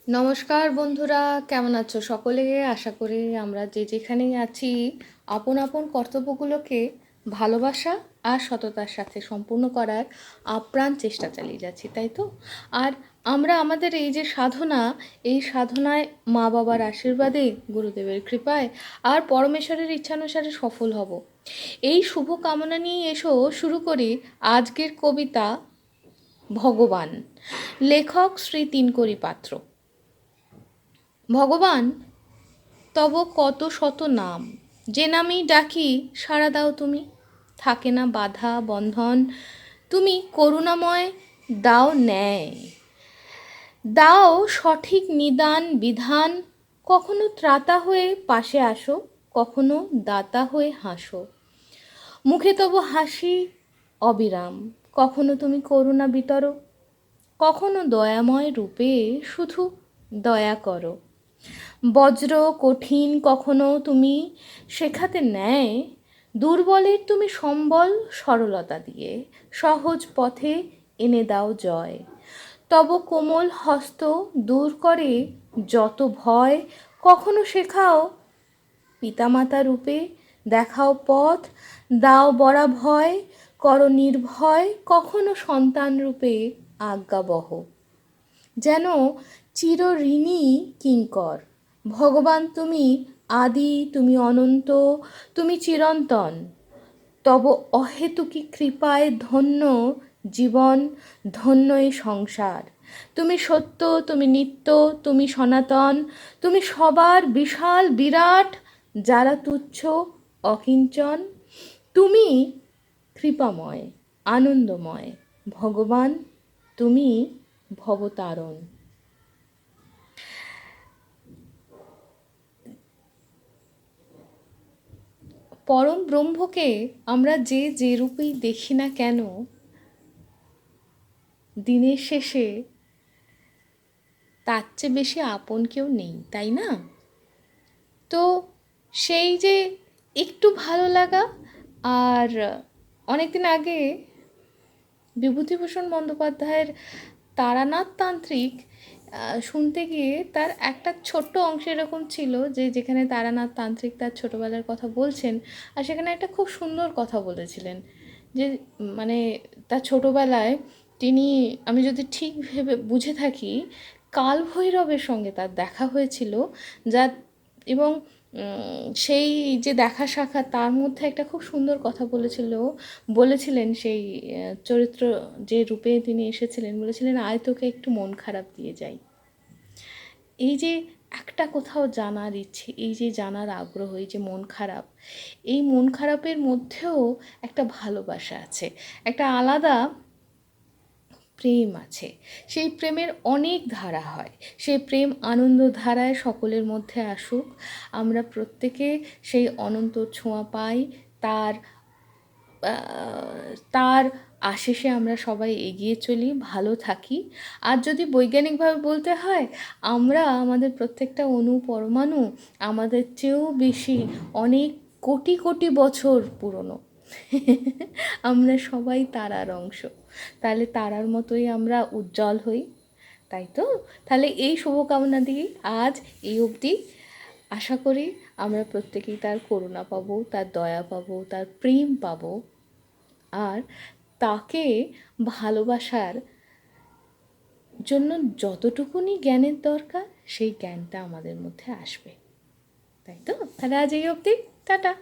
নমস্কার বন্ধুরা, কেমন আছো সকলে? আশা করি আমরা যে যেখানেই আছি আপন আপন কর্তব্যগুলোকে ভালোবাসা আর সততার সাথে সম্পূর্ণ করার আপ্রাণ চেষ্টা চালিয়ে যাচ্ছি, তাই তো? আর আমরা আমাদের এই যে সাধনা, এই সাধনায় মা বাবার আশীর্বাদে, গুরুদেবের কৃপায় আর পরমেশ্বরের ইচ্ছানুসারে সফল হব, এই শুভ কামনা নিয়ে এসো শুরু করি আজকের কবিতা ভগবান। লেখক শ্রী তিনকড়ি পাত্র। ভগবান, তব কত শত নাম, যে নামেই ডাকি সাড়া দাও তুমি। থাকে না বাধা বন্ধন, তুমি করুণাময়, দাও ন্যায়, দাও সঠিক নিদান বিধান। কখনো ত্রাতা হয়ে পাশে আসো, কখনো দাতা হয়ে হাসো। মুখে তব হাসি অবিরাম, কখনো তুমি করুণা বিতরো, কখনো দয়াময় রূপে শুধু দয়া করো। বজ্র কঠিন কখনো তুমি শেখাতে ন্যায়, দুর্বলের তুমি সম্বল সরলতা দিয়ে সহজ পথে এনে দাও জয়। তব কোমল হস্ত দূর করে যত ভয়, কখনো শেখাও পিতামাতা রূপে, দেখাও পথ, দাও বরা ভয়, করো নির্ভয়, কখনো সন্তান রূপে আজ্ঞাবহ। যেন চিরঋণী কিঙ্কর, ভগবান তুমি আদি, তুমি অনন্ত, তুমি চিরন্তন। তব অহেতুকী কৃপায় ধন্য জীবন, ধন্য এই সংসার। তুমি সত্য, তুমি নিত্য, তুমি সনাতন, তুমি সবার বিশাল বিরাট, যারা তুচ্ছ অকিঞ্চন। তুমি কৃপাময়, আনন্দময়, ভগবান তুমি ভবতারণ। পরম ব্রহ্মকে আমরা যে যে রূপেই দেখি না কেন, দিনের শেষে তার চেয়ে বেশি আপন কেউ নেই, তাই না? তো সেই যে একটু ভালো লাগা, আর অনেকদিন আগে বিভূতিভূষণ বন্দ্যোপাধ্যায়ের তারানাথ তান্ত্রিক শুনতে গিয়ে তার একটা ছোট্ট অংশ এরকম ছিল যে যেখানে তারানাথ তান্ত্রিক তার ছোটোবেলার কথা বলছেন, আর সেখানে একটা খুব সুন্দর কথা বলেছিলেন যে মানে তার ছোটোবেলায় তিনি, আমি যদি ঠিক ভেবে বুঝে থাকি, কাল ভৈরবের সঙ্গে তার দেখা হয়েছিল, যা এবং সেই যে দেখা সাক্ষাৎ তার মধ্যে একটা খুব সুন্দর কথা বলেছিলেন সেই চরিত্র যে রূপে তিনি এসেছিলেন, বলেছিলেন আয় তোকে একটু মন খারাপ দিয়ে যাই। এই যে একটা কোথাও জানার ইচ্ছে, এই যে জানার আগ্রহ, এই যে মন খারাপ, এই মন খারাপের মধ্যেও একটা ভালোবাসা আছে, একটা আলাদা প্রেম আছে। সেই প্রেমের অনেক ধারা হয়, সেই প্রেম আনন্দ ধারায় সকলের মধ্যে আসুক, আমরা প্রত্যেকে সেই অনন্ত ছোঁয়া পাই, তার তার আশেষে আমরা সবাই এগিয়ে চলি, ভালো থাকি। আর যদি বৈজ্ঞানিকভাবে বলতে হয়, আমরা আমাদের প্রত্যেকটা অণু পরমাণু আমাদের চেয়েও বেশি অনেক কোটি কোটি বছর পুরনো। আমরা সবাই তারার অংশ, তাহলে তারার মতোই আমরা উজ্জ্বল হই, তাই তো? তাহলে এই শুভকামনা দিয়ে আজ এই অবধি। আশা করি আমরা প্রত্যেকেই তার করুণা পাবো, তার দয়া পাবো, তার প্রেম পাবো, আর তাকে ভালোবাসার জন্য যতটুকুনি জ্ঞানের দরকার সেই জ্ঞানটা আমাদের মধ্যে আসবে, তাই তো? তাহলে আজ এই অবধি, টাটা।